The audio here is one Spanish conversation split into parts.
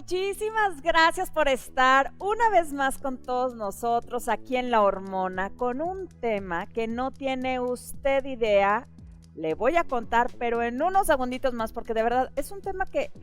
Muchísimas gracias por estar una vez más con todos nosotros aquí en La Hormona con un tema que no tiene usted idea. Le voy a contar, pero en unos segunditos más, porque de verdad es un tema que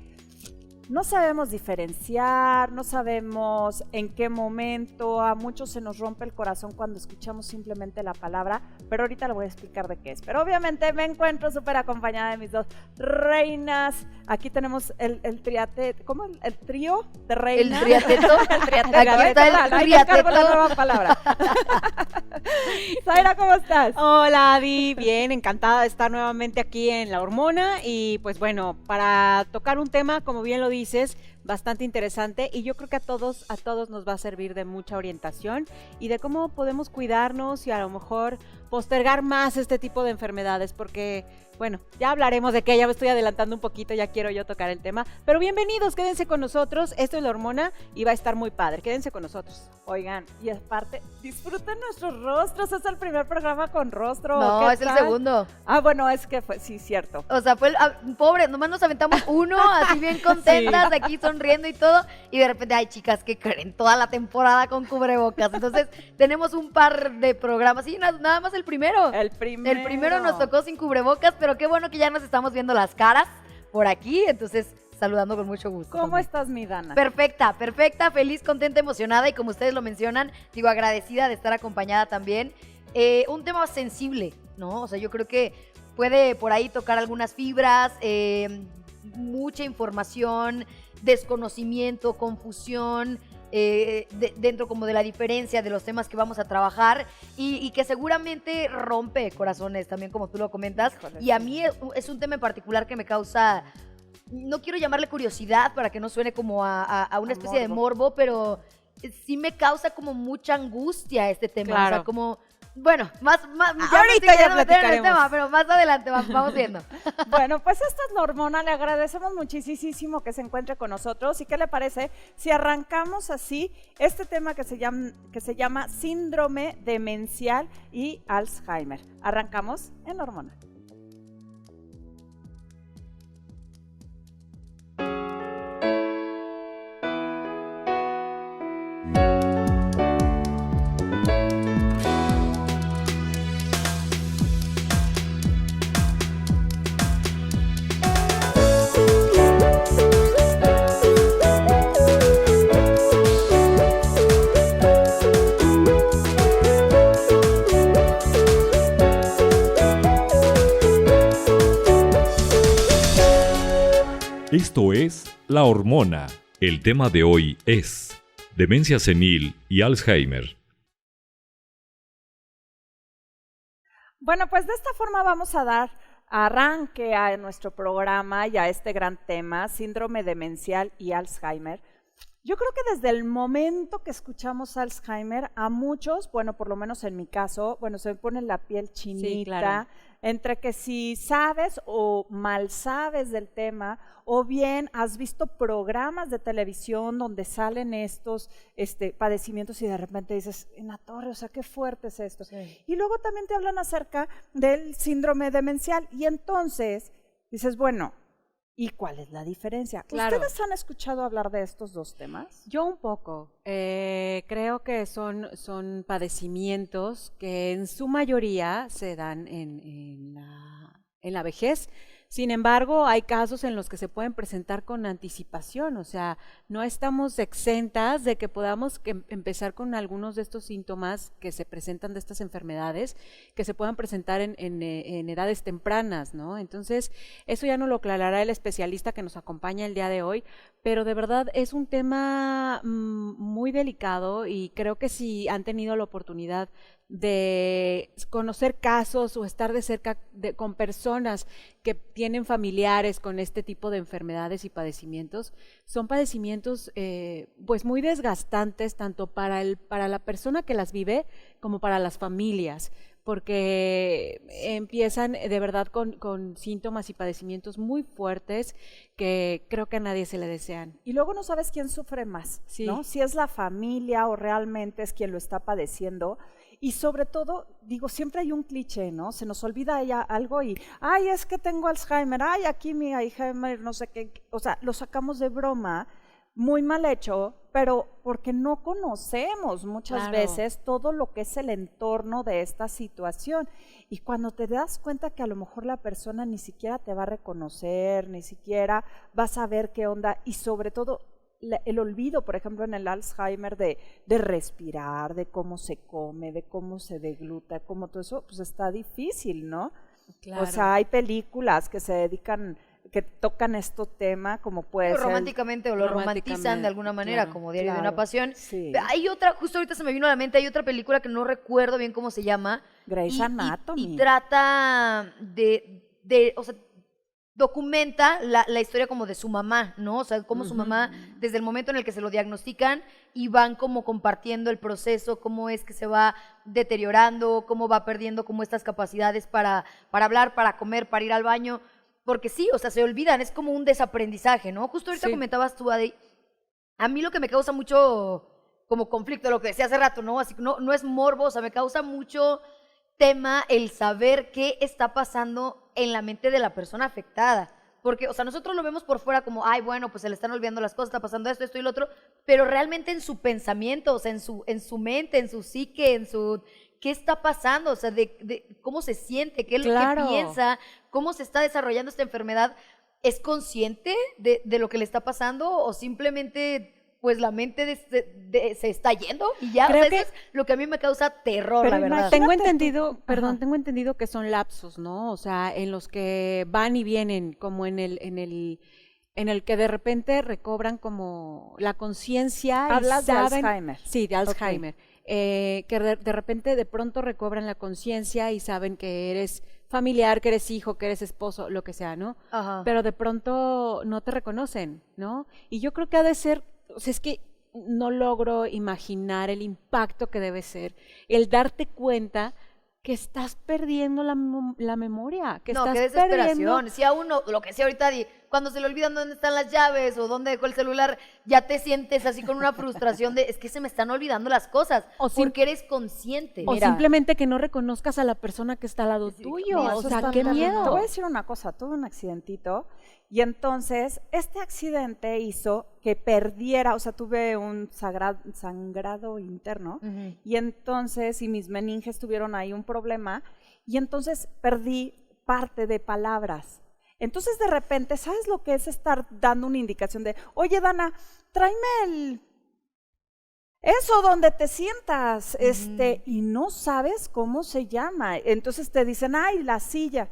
no sabemos diferenciar, no sabemos en qué momento, a muchos se nos rompe el corazón cuando escuchamos simplemente la palabra, pero ahorita le voy a explicar de qué es. Pero obviamente me encuentro súper acompañada de mis dos reinas. Aquí tenemos el triate, ¿cómo? ¿El trío de reinas? El triateto. El triateto. Aquí está el Ahí triateto. descargo la nueva palabra. Zaira, ¿cómo estás? Hola, Adi, bien, encantada de estar nuevamente aquí en La Hormona y pues bueno, para tocar un tema, como bien lo dices, bastante interesante y yo creo que a todos nos va a servir de mucha orientación y de cómo podemos cuidarnos y a lo mejor postergar más este tipo de enfermedades, porque bueno, ya hablaremos de que ya me estoy adelantando un poquito, ya quiero yo tocar el tema, pero bienvenidos, quédense con nosotros, esto es La Hormona y va a estar muy padre, quédense con nosotros. Oigan, y aparte, disfruten nuestros rostros, es el primer programa con rostro. No, ¿qué es el tal? segundo. Ah, bueno, es que fue, sí, cierto. O sea, fue pobre, nomás nos aventamos uno, así bien contentas, aquí sonriendo y todo, y de repente, ay, chicas, ¿qué creen? Toda la temporada con cubrebocas. Entonces, tenemos un par de programas, sí, nada más el primero. El primero. El primero nos tocó sin cubrebocas, pero qué bueno que ya nos estamos viendo las caras por aquí, entonces, saludando con mucho gusto. ¿Cómo también. estás, mi Dana? Perfecta, feliz, contenta, emocionada y como ustedes lo mencionan, digo, agradecida de estar acompañada también. Un tema sensible, ¿no? O sea, yo creo que puede por ahí tocar algunas fibras, mucha información, desconocimiento, confusión, dentro como de la diferencia de los temas que vamos a trabajar y que seguramente rompe corazones también, como tú lo comentas. Híjole, y a mí es un tema en particular que me causa, no quiero llamarle curiosidad para que no suene como a una especie de morbo, pero sí me causa como mucha angustia este tema. Claro. O sea, como, bueno, más Ahorita ya platicaremos. tema, pero más adelante vamos viendo. Bueno, pues esta es La Hormona, le agradecemos muchísimo que se encuentre con nosotros. ¿Y qué le parece si arrancamos así este tema que se llama síndrome demencial y Alzheimer? Arrancamos en La Hormona. Esto es La Hormona. El tema de hoy es demencia senil y Alzheimer. Bueno, pues de esta forma vamos a dar arranque a nuestro programa y a este gran tema, síndrome demencial y Alzheimer. Yo creo que desde el momento que escuchamos Alzheimer, a muchos, bueno, por lo menos en mi caso, bueno, se me pone la piel chinita, Sí, claro. entre que si sabes o mal sabes del tema, o bien has visto programas de televisión donde salen estos padecimientos y de repente dices, en la torre, o sea, qué fuerte es esto. Sí. Y luego también te hablan acerca del síndrome demencial y entonces dices, bueno, ¿y cuál es la diferencia? Claro. ¿Ustedes han escuchado hablar de estos dos temas? Yo un poco, creo que son padecimientos que en su mayoría se dan en la vejez. Sin embargo, hay casos en los que se pueden presentar con anticipación, o sea, no estamos exentas de que podamos empezar con algunos de estos síntomas que se presentan de estas enfermedades, que se puedan presentar en edades tempranas, ¿no? Entonces, eso ya nos lo aclarará el especialista que nos acompaña el día de hoy, pero de verdad es un tema muy delicado y creo que si han tenido la oportunidad de conocer casos o estar de cerca con personas que tienen familiares con este tipo de enfermedades y padecimientos, son padecimientos pues muy desgastantes tanto para la persona que las vive como para las familias, porque empiezan de verdad con síntomas y padecimientos muy fuertes que creo que a nadie se le desean. Y luego no sabes quién sufre más, Sí. ¿no? Si es la familia o realmente es quien lo está padeciendo. Y sobre todo, digo, siempre hay un cliché, ¿no? Se nos olvida ya algo y, ay, es que tengo Alzheimer, ay, aquí mi Alzheimer, no sé qué. O sea, lo sacamos de broma muy mal hecho, pero porque no conocemos muchas Claro. veces todo lo que es el entorno de esta situación. Y cuando te das cuenta que a lo mejor la persona ni siquiera te va a reconocer, ni siquiera vas a ver qué onda, y sobre todo el olvido, por ejemplo, en el Alzheimer de respirar, de cómo se come, de cómo se degluta, cómo todo eso, pues está difícil, ¿no? Claro. O sea, hay películas que se dedican, que tocan este tema, como puede ser Románticamente o lo romantizan Románticamente, de alguna manera, claro, como Diario de una claro, Pasión. sí. Hay otra, justo ahorita se me vino a la mente, hay otra película que no recuerdo bien cómo se llama. Grey's Anatomy. Y trata o sea, documenta la historia como de su mamá, ¿no? O sea, cómo su mamá, desde el momento en el que se lo diagnostican y van como compartiendo el proceso, cómo es que se va deteriorando, cómo va perdiendo como estas capacidades para hablar, para comer, para ir al baño. Porque sí, o sea, se olvidan, es como un desaprendizaje, ¿no? Justo ahorita Sí. comentabas tú, Adi, a mí lo que me causa mucho como conflicto, lo que decía hace rato, ¿no? Así que no es morbo, o sea, me causa mucho tema el saber qué está pasando en la mente de la persona afectada. Porque, o sea, nosotros lo vemos por fuera como, ay, bueno, pues se le están olvidando las cosas, está pasando esto y lo otro, pero realmente en su pensamiento, o sea, en su mente, en su psique, en su... ¿Qué está pasando? O sea, de cómo se siente, qué Claro. piensa, cómo se está desarrollando esta enfermedad. ¿Es consciente de lo que le está pasando o simplemente pues la mente se está yendo y ya? Creo O sea, que- eso es lo que a mí me causa terror, Pero la verdad. imagínate Tengo tú. entendido, perdón, Ajá. tengo entendido que son lapsos, ¿no? O sea, en los que van y vienen, como en el que de repente recobran como la conciencia y Hablas de saben, Alzheimer. sí, de Alzheimer, que de repente de pronto recobran la conciencia y saben que eres familiar, que eres hijo, que eres esposo, lo que sea, ¿no? Ajá. Pero de pronto no te reconocen, ¿no? Y yo creo que ha de ser, o sea, es que no logro imaginar el impacto que debe ser el darte cuenta que estás perdiendo la memoria, que no, estás qué desesperación. perdiendo. Si a uno, lo que sea ahorita, cuando se le olvidan dónde están las llaves o dónde dejó el celular, ya te sientes así con una frustración de, es que se me están olvidando las cosas, O sim- porque eres consciente. O Mira. simplemente que no reconozcas a la persona que está al lado tuyo. mira, O eso sea, está qué terrible. miedo. Te voy a decir una cosa, tuve un accidentito y entonces este accidente hizo que perdiera, o sea, tuve un sangrado interno Ujú. y entonces, y mis meninges tuvieron ahí un problema y entonces perdí parte de palabras. Entonces de repente, ¿sabes lo que es estar dando una indicación de, oye Dana, tráeme eso donde te sientas, y no sabes cómo se llama? Entonces te dicen, ay, la silla.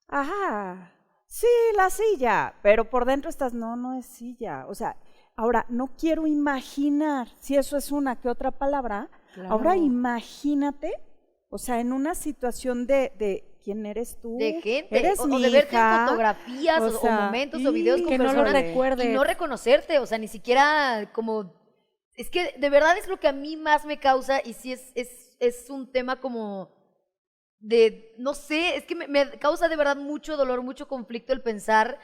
Ajá, sí, la silla, pero por dentro estás, no es silla. O sea, ahora no quiero imaginar si eso es una que otra palabra. Claro. Ahora imagínate, o sea, en una situación de quién eres tú. De gente, Eres o mi de verte en hija. fotografías o o sea, momentos o videos con que no lo personas recuerdes. y no reconocerte, o sea, ni siquiera como... Es que de verdad es lo que a mí más me causa y sí es un tema como de, no sé, es que me causa de verdad mucho dolor, mucho conflicto el pensar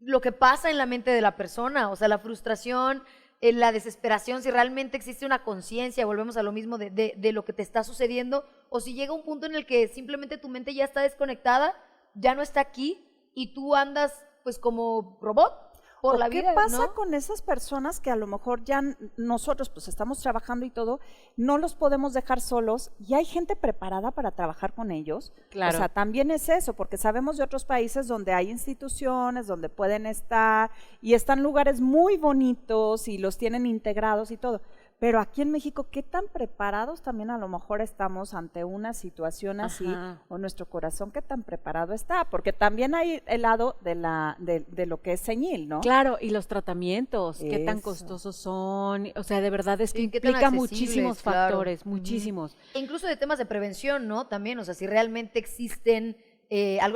lo que pasa en la mente de la persona, o sea, la frustración, la desesperación, si realmente existe una conciencia, volvemos a lo mismo de lo que te está sucediendo, o si llega un punto en el que simplemente tu mente ya está desconectada, ya no está aquí y tú andas pues como robot por la vida, ¿Qué pasa ¿no? con esas personas que a lo mejor ya nosotros pues estamos trabajando y todo, no los podemos dejar solos y hay gente preparada para trabajar con ellos? Claro. O sea, también es eso, porque sabemos de otros países donde hay instituciones, donde pueden estar y están lugares muy bonitos y los tienen integrados y todo. Pero aquí en México, ¿qué tan preparados también a lo mejor estamos ante una situación así? Ajá. O nuestro corazón, ¿qué tan preparado está? Porque también hay el lado de lo que es senil, ¿no? Claro, y los tratamientos, qué tan Eso. costosos son, o sea, de verdad es que Sí, qué tan implica accesibles, muchísimos claro. factores, Ujú. muchísimos. E incluso de temas de prevención, ¿no? También, o sea, si realmente existen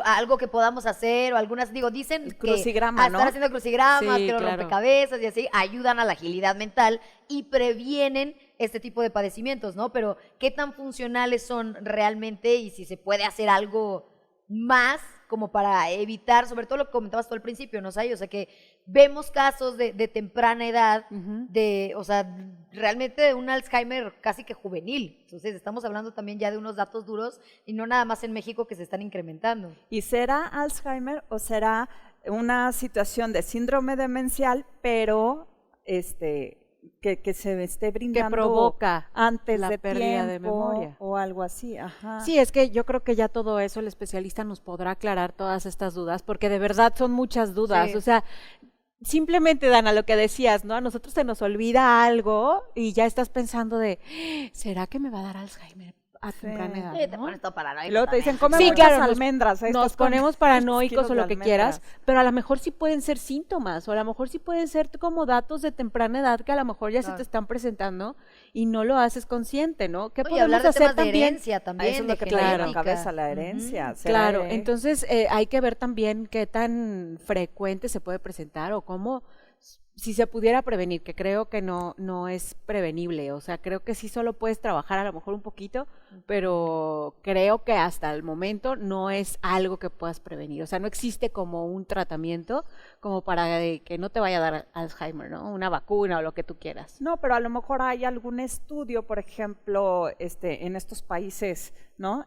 algo que podamos hacer o algunas, digo, dicen El que crucigrama, a estar ¿no? haciendo crucigramas, Sí, que los claro. rompecabezas y así, ayudan a la agilidad mental y previenen este tipo de padecimientos, ¿no? Pero qué tan funcionales son realmente y si se puede hacer algo más como para evitar, sobre todo lo que comentabas tú al principio, ¿no? O sea, que vemos casos de temprana edad, Ujú. o sea, realmente de un Alzheimer casi que juvenil. Entonces, estamos hablando también ya de unos datos duros y no nada más en México que se están incrementando. ¿Y será Alzheimer o será una situación de síndrome demencial, pero que se esté Que brindando provoca antes la de pérdida de tiempo memoria. o algo así. Ajá. Sí, es que yo creo que ya todo eso el especialista nos podrá aclarar todas estas dudas, porque de verdad son muchas dudas. Sí. O sea, simplemente, Dana, lo que decías, ¿no? A nosotros se nos olvida algo y ya estás pensando de, ¿será que me va a dar Alzheimer a Sí. temprana edad? Sí, te ¿no? pones todo paranoico Y luego te dicen, también. come Sí, muchas claro, almendras. ahí Nos estás con ponemos 3 paranoicos kilos o de lo que quieras, almendras. pero a lo mejor sí pueden ser síntomas, o a lo mejor sí pueden ser como datos de temprana edad que a lo mejor ya se Claro. te están presentando y no lo haces consciente, ¿no? ¿Qué Oye, podemos hablar de hacer temas de también? herencia también, Eso es de lo que trae en la genética. cabeza, la herencia. Ujú. ¿será Claro, de- entonces hay que ver también qué tan frecuente se puede presentar o cómo, si se pudiera prevenir, que creo que no es prevenible, o sea, creo que sí solo puedes trabajar a lo mejor un poquito, pero creo que hasta el momento no es algo que puedas prevenir, o sea, no existe como un tratamiento como para que no te vaya a dar Alzheimer, ¿no? Una vacuna o lo que tú quieras. No, pero a lo mejor hay algún estudio, por ejemplo, en estos países, ¿no?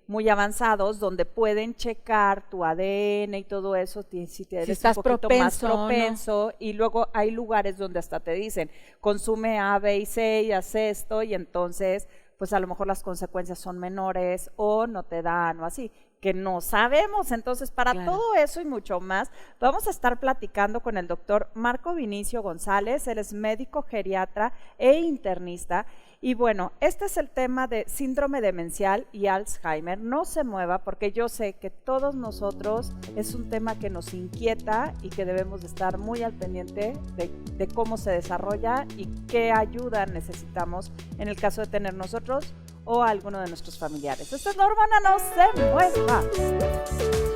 Muy avanzados, donde pueden checar tu ADN y todo eso, si te eres estás un poquito más propenso o no. propenso, y luego hay lugares donde hasta te dicen, consume A, B y C y haz esto, y entonces, pues a lo mejor las consecuencias son menores o no te dan o así, que no sabemos. Entonces, para Claro. todo eso y mucho más, vamos a estar platicando con el doctor Marco Vinicio González. Él es médico geriatra e internista. Y bueno, este es el tema de síndrome demencial y Alzheimer. No se mueva, porque yo sé que todos nosotros es un tema que nos inquieta y que debemos de estar muy al pendiente de cómo se desarrolla y qué ayuda necesitamos en el caso de tener nosotros o alguno de nuestros familiares. Esta es la hormona, no se mueva.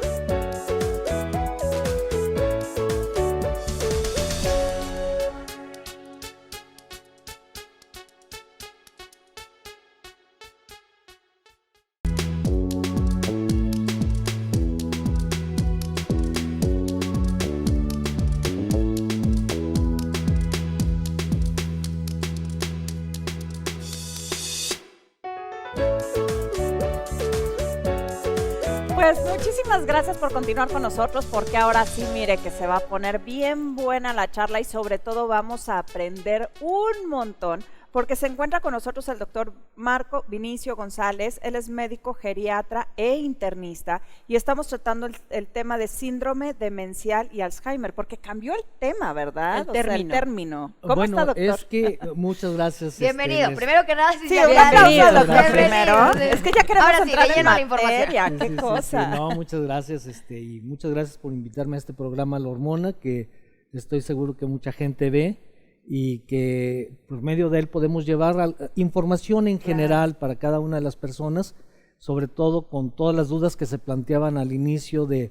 Pues muchísimas gracias por continuar con nosotros, porque ahora sí, mire que se va a poner bien buena la charla y sobre todo vamos a aprender un montón, porque se encuentra con nosotros el doctor Marco Vinicio González. Él es médico geriatra e internista y estamos tratando el tema de síndrome demencial y Alzheimer, porque cambió el tema, ¿verdad? El O sea, término. término. ¿Cómo Bueno, está, doctor? es que muchas gracias. Bienvenido. les- Primero que nada, sí, Sí, ya un había- aplauso Bienvenido, al doctor gracias. primero. Bienvenido. Es que ya queremos Ahora sí, entrar de en lleno a la materia. información. Qué Sí, sí, cosa. sí, no, muchas gracias, y muchas gracias por invitarme a este programa La Hormona, que estoy seguro que mucha gente ve y que por medio de él podemos llevar información en general para cada una de las personas, sobre todo con todas las dudas que se planteaban al inicio de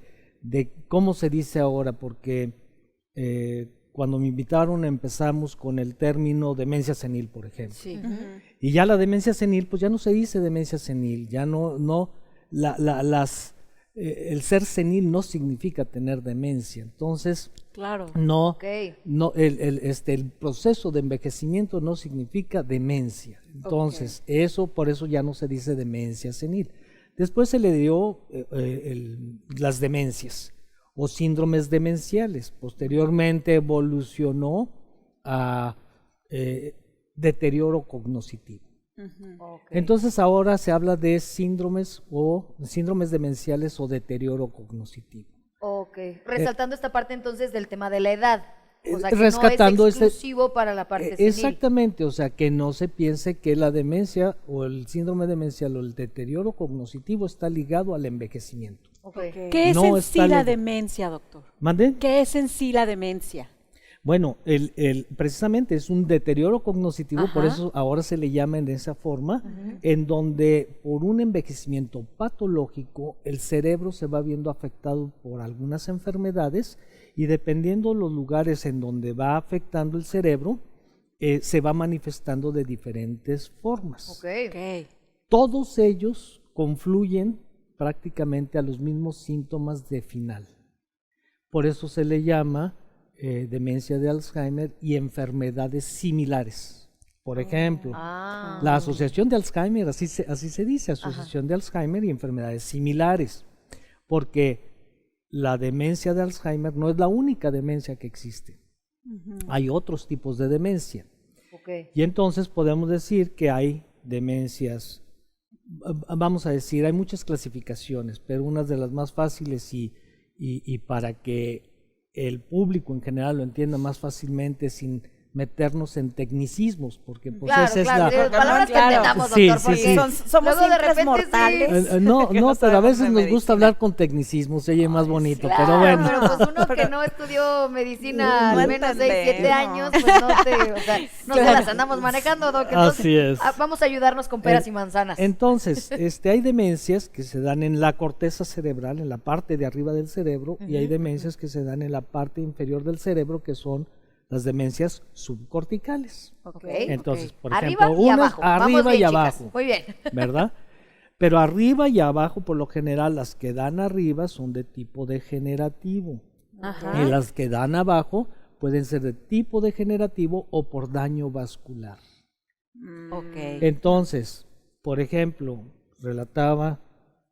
cómo se dice ahora, porque cuando me invitaron empezamos con el término demencia senil, por ejemplo. Sí. Y ya la demencia senil, pues ya no se dice demencia senil, ya el ser senil no significa tener demencia. Entonces, Claro. no, Ok. el proceso de envejecimiento no significa demencia. Entonces, por eso ya no se dice demencia senil. Después se le dio las demencias o síndromes demenciales. Posteriormente evolucionó a deterioro cognitivo. Ok. Entonces ahora se habla de síndromes demenciales o deterioro cognitivo. Ok. Resaltando esta parte entonces del tema de la edad. O sea, que rescatando no es este- exclusivo para la parte senil. Exactamente, o sea, que no se piense que la demencia o el síndrome demencial o el deterioro cognitivo está ligado al envejecimiento. Ok. ¿Qué es No en está sí la ligado. demencia, doctor? ¿Mande? ¿Qué es en sí la demencia? Bueno, precisamente es un deterioro cognitivo, por Ajá. eso ahora se le llama de esa forma, en donde por un envejecimiento patológico el cerebro se va viendo afectado por algunas enfermedades y dependiendo los lugares en donde va afectando el cerebro, se va manifestando de diferentes formas. Ok. Ok. Todos ellos confluyen prácticamente a los mismos síntomas de final. Por eso se le llama demencia de Alzheimer y enfermedades similares. Por ejemplo, Ah. la asociación de Alzheimer, así se dice, asociación de Alzheimer y enfermedades similares, porque la demencia de Alzheimer no es la única demencia que existe. Hay otros tipos de demencia. Ok. Y entonces podemos decir que hay demencias, vamos a decir, hay muchas clasificaciones, pero una de las más fáciles y para que el público en general lo entienda más fácilmente sin meternos en tecnicismos, porque pues Claro, esa claro, es la... palabras que entendamos, Sí, doctor, sí, porque sí. Somos luego de simples repente mortales. No, que no, pero a sabemos veces de nos gusta medicina. hablar con tecnicismos, se oye más bonito, Claro, pero bueno. pero pues uno que no estudió medicina No al menos 6, 7 entendemos. años, pues no se las andamos manejando, Doc. Entonces, Así es. vamos a ayudarnos con peras y manzanas. Entonces, hay demencias que se dan en la corteza cerebral, en la parte de arriba del cerebro, y hay demencias que se dan en la parte inferior del cerebro, que son las demencias subcorticales. Ok. Entonces, por Arriba ejemplo, y unas abajo. Vamos arriba bien, y chicas. abajo, Muy bien. ¿verdad? Pero arriba y abajo, por lo general, las que dan arriba son de tipo degenerativo. Y las que dan abajo pueden ser de tipo degenerativo o por daño vascular. Ok. Entonces, por ejemplo, relataba,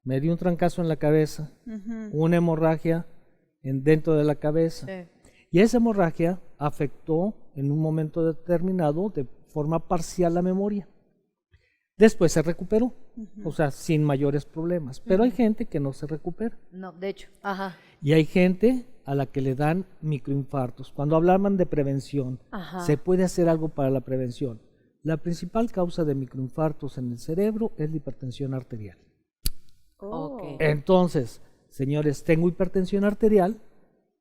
me dio un trancazo en la cabeza, una hemorragia dentro de la cabeza. Sí. Y esa hemorragia afectó en un momento determinado de forma parcial la memoria. Después se recuperó, o sea, sin mayores problemas. Pero hay gente que no se recupera. No, de hecho. Ajá. Y hay gente a la que le dan microinfartos. Cuando hablaban de prevención, se puede hacer algo para la prevención. La principal causa de microinfartos en el cerebro es la hipertensión arterial. Ok. Entonces, señores, tengo hipertensión arterial,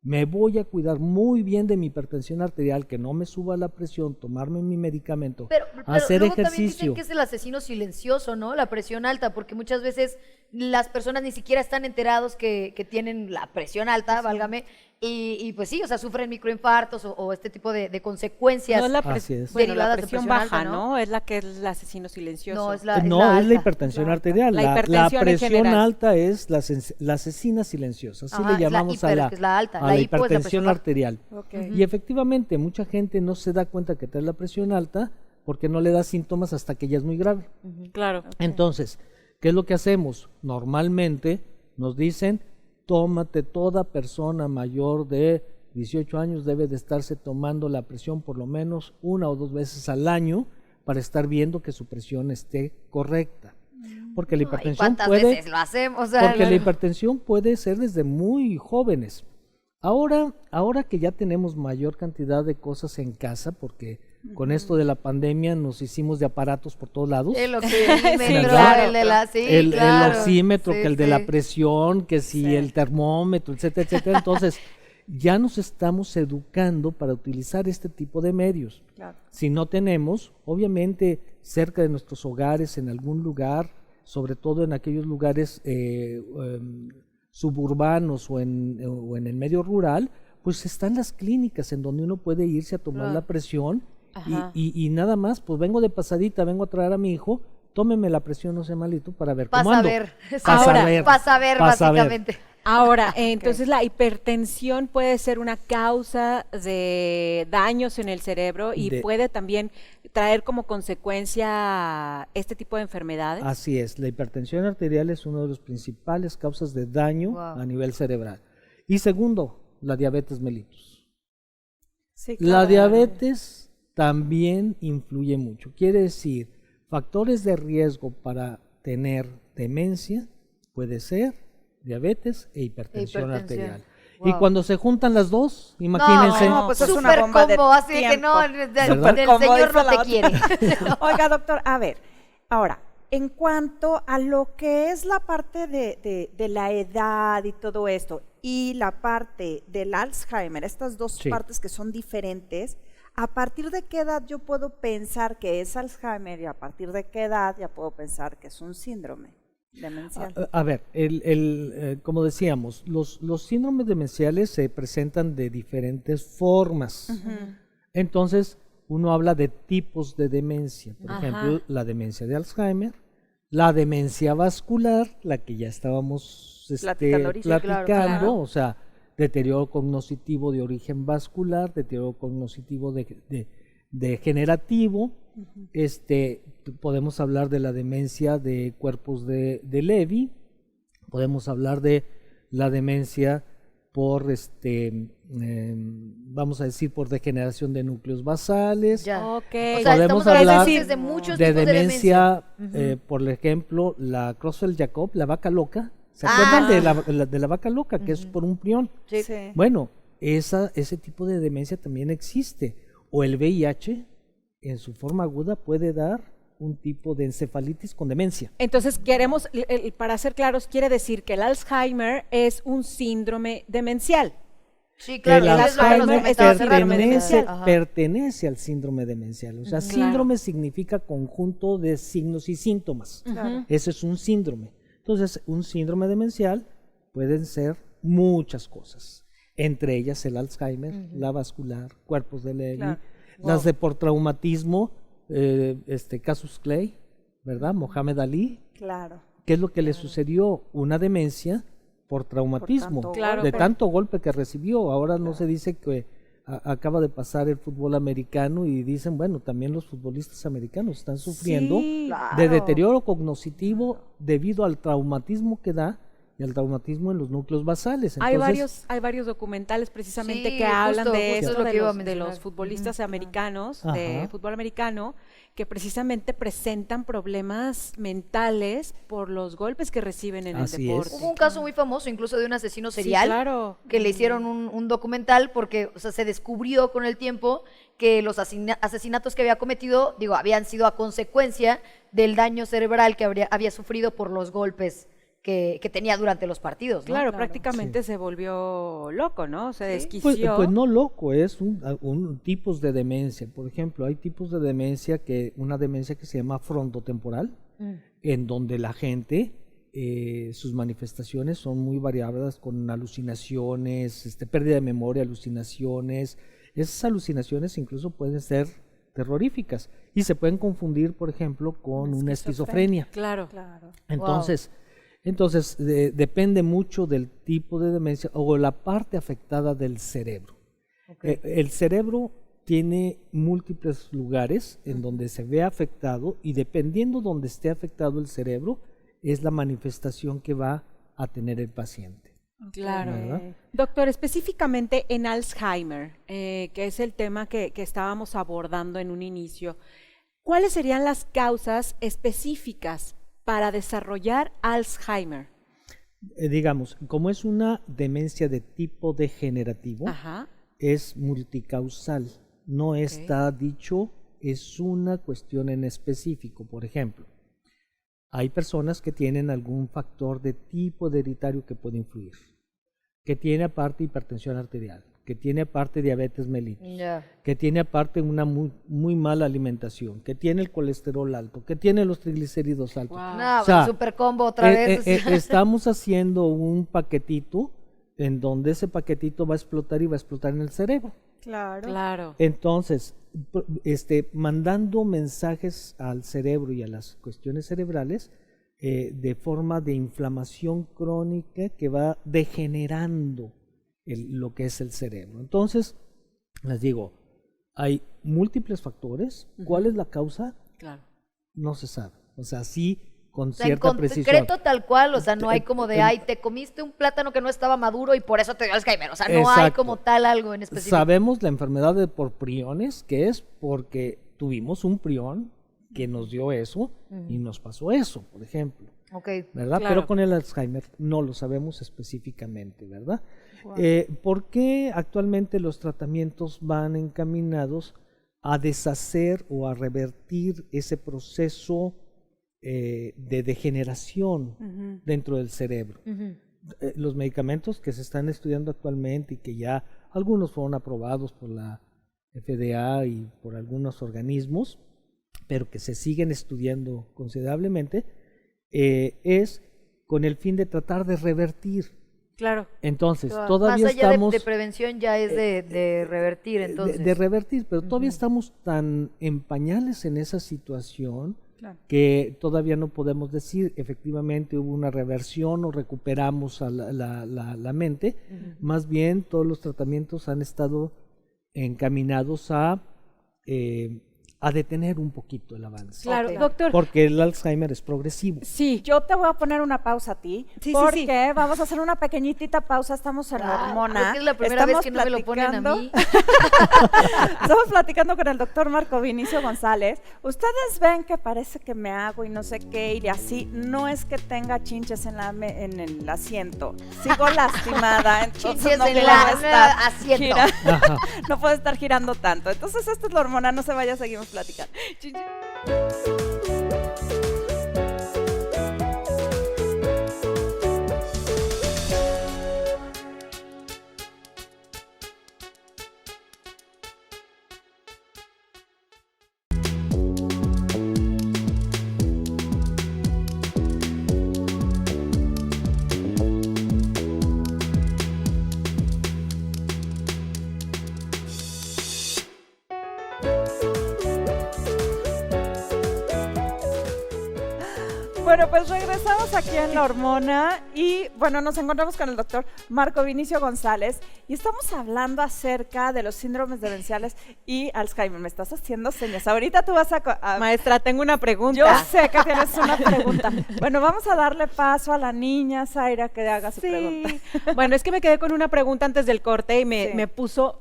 me voy a cuidar muy bien de mi hipertensión arterial, que no me suba la presión, tomarme mi medicamento, Pero hacer luego también dicen ejercicio. que es el asesino silencioso, ¿no? La presión alta, porque muchas veces las personas ni siquiera están enterados que tienen la presión alta, válgame, y pues sí, o sea, sufren microinfartos o este tipo de consecuencias. No es la Así es. Bueno, la derivadas de presión presión baja, alta, ¿no? ¿no? Es la que es el asesino silencioso. No, es la No, es la alta. hipertensión arterial. La La hipertensión en presión general. alta es la asesina silenciosa. Así Ajá, le es la llamamos hiper, a que es la alta. a La la hipo es la hipertensión presión baja. arterial. Ok. Y efectivamente, mucha gente no se da cuenta que trae la presión alta porque no le da síntomas hasta que ya es muy grave. Claro. Entonces, ¿qué es lo que hacemos? Normalmente nos dicen, tómate, toda persona mayor de 18 años debe de estarse tomando la presión por lo menos 1 o 2 veces al año para estar viendo que su presión esté correcta. Porque la ¿Y hipertensión cuántas puede... veces lo hacemos? O sea, Porque la hipertensión puede ser desde muy jóvenes. Ahora que ya tenemos mayor cantidad de cosas en casa, porque con esto de la pandemia nos hicimos de aparatos por todos lados. el oxímetro, ¿verdad? el de la... Sí, el claro. oxímetro, Sí, que el de sí. la presión, que si Sí. el termómetro, etcétera, etcétera. Entonces, ya nos estamos educando para utilizar este tipo de medios. Claro. Si no tenemos, obviamente, cerca de nuestros hogares, en algún lugar, sobre todo en aquellos lugares suburbanos o en el medio rural, pues están las clínicas en donde uno puede irse a tomar Claro. la presión Ajá. y nada más, pues vengo de pasadita, vengo a traer a mi hijo, tómeme la presión, no sea malito, para ver cómo Pasa a ando. ver. Pasa a ver. Pasa a ver, Pasa a ver. básicamente. Ahora, entonces la hipertensión puede ser una causa de daños en el cerebro y De- puede también traer como consecuencia este tipo de enfermedades. Así es, la hipertensión arterial es una de las principales causas de daño Wow. a nivel cerebral. Y segundo, la diabetes mellitus. Sí, La claro. diabetes también influye mucho. Quiere decir, factores de riesgo para tener demencia puede ser diabetes e hipertensión arterial. Y Wow. cuando se juntan las dos, imagínense. No, pues es una Súper bomba de combo, así que tiempo. no, ¿Verdad? el Como señor dice no la te otra. quiere. Oiga, doctor, a ver, ahora, en cuanto a lo que es la parte de la edad y todo esto, y la parte del Alzheimer, estas dos Sí. partes que son diferentes, ¿a partir de qué edad yo puedo pensar que es Alzheimer y a partir de qué edad ya puedo pensar que es un síndrome demencial? A ver, como decíamos, los síndromes demenciales se presentan de diferentes formas. Entonces, uno habla de tipos de demencia. Por Ajá. ejemplo, la demencia de Alzheimer, la demencia vascular, la que ya estábamos Platicando ahorita. Claro, platicando, claro. o sea, deterioro cognoscitivo de origen vascular, deterioro cognoscitivo degenerativo. Podemos hablar de la demencia de cuerpos de Lewy, podemos hablar de la demencia por vamos a decir, por degeneración de núcleos basales. Ya. Ok. O sea, Podemos estamos hablando hablar entonces de muchos de tipos de demencia, demencia. por ejemplo, la Creutzfeldt-Jakob, la vaca loca. ¿Se Ah. acuerdan de la vaca loca, que es por un prión? Sí. Bueno, ese tipo de demencia también existe. O el VIH, en su forma aguda, puede dar un tipo de encefalitis con demencia. Entonces, queremos, para ser claros, quiere decir que el Alzheimer es un síndrome demencial. Sí, claro. El eso es lo que nos Alzheimer comentaba hace rato. pertenece, Ajá. pertenece al síndrome demencial. O sea, Ujú. síndrome significa conjunto de signos y síntomas. Ujú. Ese es un síndrome. Entonces, un síndrome demencial pueden ser muchas cosas. Entre ellas el Alzheimer, la vascular, cuerpos de Levy, Claro. las de por traumatismo, Casus Clay, ¿verdad? Mohamed Ali. Claro. ¿Qué es lo que le sucedió? Una demencia por traumatismo, tanto Claro, de pero- tanto golpe que recibió. Ahora no se dice que acaba de pasar el fútbol americano y dicen, bueno, también los futbolistas americanos están sufriendo Sí. de deterioro cognitivo debido al traumatismo que da y al traumatismo en los núcleos basales. Entonces, Hay varios documentales precisamente Sí, que hablan justo, de justo esto es lo de que iba a los, de mencionar. los futbolistas americanos, Ajá. de fútbol americano, que precisamente presentan problemas mentales por los golpes que reciben en Así el es. deporte. Hubo un caso muy famoso, incluso de un asesino Sí, serial, claro. que le hicieron un documental porque, o sea, se descubrió con el tiempo que los asesinatos que había cometido, digo, habían sido a consecuencia del daño cerebral que había sufrido por los golpes que tenía durante los partidos, ¿no? Claro, prácticamente se volvió loco, ¿no? Se desquició. pues no loco, es un tipos de demencia. Por ejemplo, hay tipos de demencia una demencia que se llama frontotemporal, en donde la gente, sus manifestaciones son muy variables, con alucinaciones, pérdida de memoria, alucinaciones. Esas alucinaciones incluso pueden ser terroríficas y se pueden confundir, por ejemplo, con una esquizofrenia. Claro. Claro. Entonces, depende mucho del tipo de demencia o la parte afectada del cerebro. El cerebro tiene múltiples lugares en donde se ve afectado y dependiendo donde esté afectado el cerebro es la manifestación que va a tener el paciente. Claro. ¿Verdad? Doctor, específicamente en Alzheimer, que es el tema que estábamos abordando en un inicio, ¿cuáles serían las causas específicas para desarrollar Alzheimer? Digamos, como es una demencia de tipo degenerativo, Ajá. es multicausal, no está dicho, es una cuestión en específico. Por ejemplo, hay personas que tienen algún factor de tipo hereditario que puede influir, que tiene aparte hipertensión arterial, que tiene aparte diabetes mellitus, Ya. que tiene aparte una muy mala alimentación, que tiene el colesterol alto, que tiene los triglicéridos altos. Wow. No, O sea, super combo otra vez. o sea. Estamos haciendo un paquetito en donde ese paquetito va a explotar y va a explotar en el cerebro. Claro. Claro. Entonces, mandando mensajes al cerebro y a las cuestiones cerebrales de forma de inflamación crónica que va degenerando lo que es el cerebro. Entonces, les digo, hay múltiples factores. ¿Cuál es la causa? Claro. No se sabe. O sea, sí, con O sea, en cierta precisión. concreto tal cual, o sea, no hay como de, ay, te comiste un plátano que no estaba maduro y por eso te dio Alzheimer. O sea, no hay Exacto. como tal algo en específico. Sabemos la enfermedad de por priones, que es porque tuvimos un prión que nos dio eso y nos pasó eso, por ejemplo. Ok. ¿Verdad? Claro. Pero con el Alzheimer no lo sabemos específicamente, ¿verdad? ¿Por qué actualmente los tratamientos van encaminados a deshacer o a revertir ese proceso de degeneración dentro del cerebro? Ujú. Los medicamentos que se están estudiando actualmente y que ya algunos fueron aprobados por la FDA y por algunos organismos, pero que se siguen estudiando considerablemente, es con el fin de tratar de revertir. Claro. Entonces, Más todavía allá estamos de prevención ya es de revertir, entonces. de revertir, pero todavía estamos tan en pañales en esa situación Claro. que todavía no podemos decir efectivamente hubo una reversión o recuperamos a la mente. Más bien todos los tratamientos han estado encaminados a a detener un poquito el avance. Claro, Ok. doctor. Porque el Alzheimer es progresivo. Sí, Yo te voy a poner una pausa a ti, Sí, sí, porque vamos a hacer una pequeñitita pausa, estamos en la Ah, hormona. es que es la primera vez Estamos que no me lo ponen a platicando- mí. Estamos platicando con el doctor Marco Vinicio González. Ustedes ven que parece que me hago y no sé qué, y así. No es que tenga chinches en el asiento. Sigo lastimada, entonces Chinches no en puedo la estar asiento. Ajá. no puedo estar girando tanto. Entonces esta es la hormona, no se vaya, seguimos platicando. Bueno, pues regresamos aquí en La Hormona y bueno, nos encontramos con el doctor Marco Vinicio González y estamos hablando acerca de los síndromes demenciales y Alzheimer. Me estás haciendo señas. Ahorita tú vas a maestra, tengo una pregunta. yo sé que tienes una pregunta. Bueno, vamos a darle paso a la niña Zaira que haga su pregunta. Bueno, es que me quedé con una pregunta antes del corte y Sí. me puso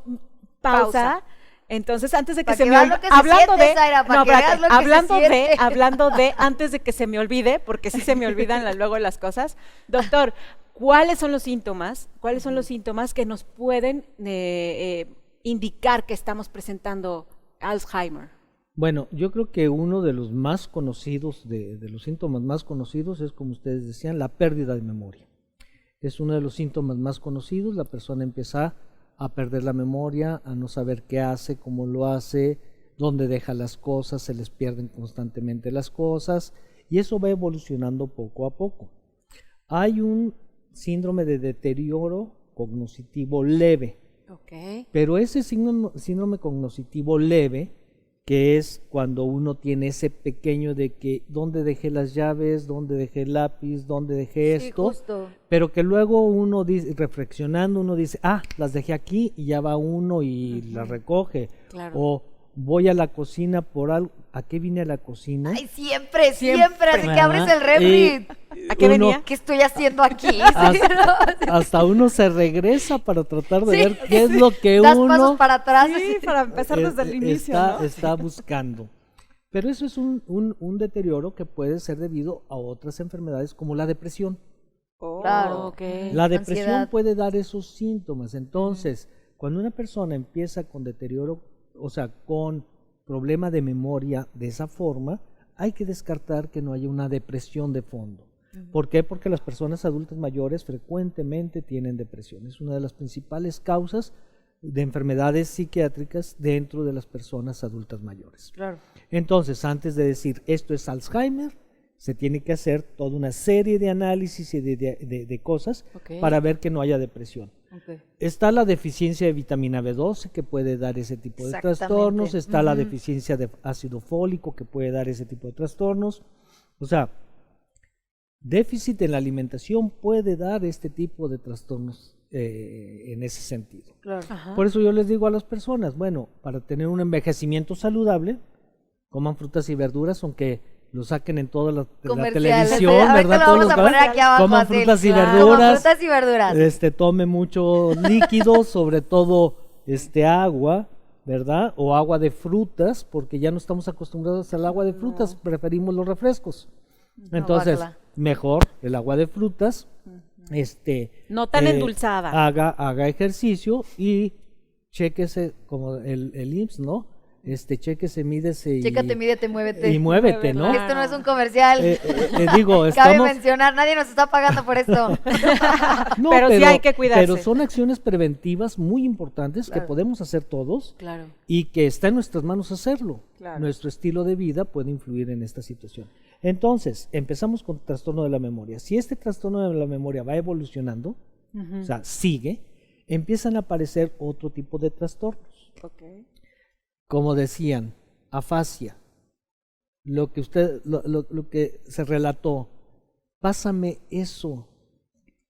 pausa. Pausa. Entonces, antes de que Pa' se que me veas olvide, lo que se siente, Zaira, pa' que veas lo que se siente. hablando de, antes de que se me olvide, porque sí se me olvidan luego las cosas. Doctor, ¿cuáles son los síntomas? ¿Cuáles son los síntomas que nos pueden indicar que estamos presentando Alzheimer? Bueno, yo creo que uno de los más conocidos, de los síntomas más conocidos es, como ustedes decían, la pérdida de memoria. Es uno de los síntomas más conocidos, la persona empieza a perder la memoria, a no saber qué hace, cómo lo hace, dónde deja las cosas, se les pierden constantemente las cosas, y eso va evolucionando poco a poco. Hay un síndrome de deterioro cognitivo leve, Ok. pero ese síndrome cognitivo leve, que es cuando uno tiene ese pequeño de que dónde dejé las llaves, dónde dejé el lápiz, dónde dejé Sí, esto, justo. pero que luego uno dice, reflexionando, uno dice, las dejé aquí, y ya va uno y las recoge. Claro. O voy a la cocina por algo. ¿A qué vine a la cocina? Ay, siempre, así que abres el ¿Verdad? refri. ¿A qué uno- venía? ¿Qué estoy haciendo aquí? Hasta uno se regresa para tratar de Sí, ver qué es lo que Das uno pasos para atrás. Sí, para empezar desde el inicio, ¿no? está buscando. Pero eso es un deterioro que puede ser debido a otras enfermedades como la depresión. Oh. Claro. Ok. La depresión Ansiedad. puede dar esos síntomas. Entonces, cuando una persona empieza con deterioro, o sea, con problema de memoria de esa forma, hay que descartar que no haya una depresión de fondo. ¿Por qué? Porque las personas adultas mayores frecuentemente tienen depresión. Es una de las principales causas de enfermedades psiquiátricas dentro de las personas adultas mayores. Claro. Entonces, antes de decir esto es Alzheimer, se tiene que hacer toda una serie de análisis y de cosas Ok. para ver que no haya depresión. Ok. Está la deficiencia de vitamina B12 que puede dar ese tipo de Exactamente. trastornos, está la deficiencia de ácido fólico que puede dar ese tipo de trastornos. O sea, déficit en la alimentación puede dar este tipo de trastornos en ese sentido. Claro. Ajá. Por eso yo les digo a las personas, bueno, para tener un envejecimiento saludable, coman frutas y verduras, aunque lo saquen en toda la Comerciales. televisión, Ahorita ¿verdad? lo Todos vamos los a poner canales. aquí abajo. Coman así. frutas y Claro. verduras. Coman frutas y verduras. Tome mucho líquido, sobre todo agua, ¿verdad? O agua de frutas, porque ya no estamos acostumbrados al agua de frutas, preferimos los refrescos. Entonces, guácala. mejor el agua de frutas, No tan endulzada. haga ejercicio y chéquese como el IMSS, ¿no? Chéquese, mídese y Chécate, mídete, muévete. y muévete, ¿no? Esto no es un comercial. Digo, Cabe estamos mencionar, nadie nos está pagando por esto. no, Pero sí hay que cuidarse. Pero son acciones preventivas muy importantes que Claro. podemos hacer todos Claro. y que está en nuestras manos hacerlo. Claro. Nuestro estilo de vida puede influir en esta situación. Entonces, empezamos con trastorno de la memoria. Si este trastorno de la memoria va evolucionando, o sea, sigue, empiezan a aparecer otro tipo de trastornos. Ok. Como decían, afasia, lo que se relató, pásame eso.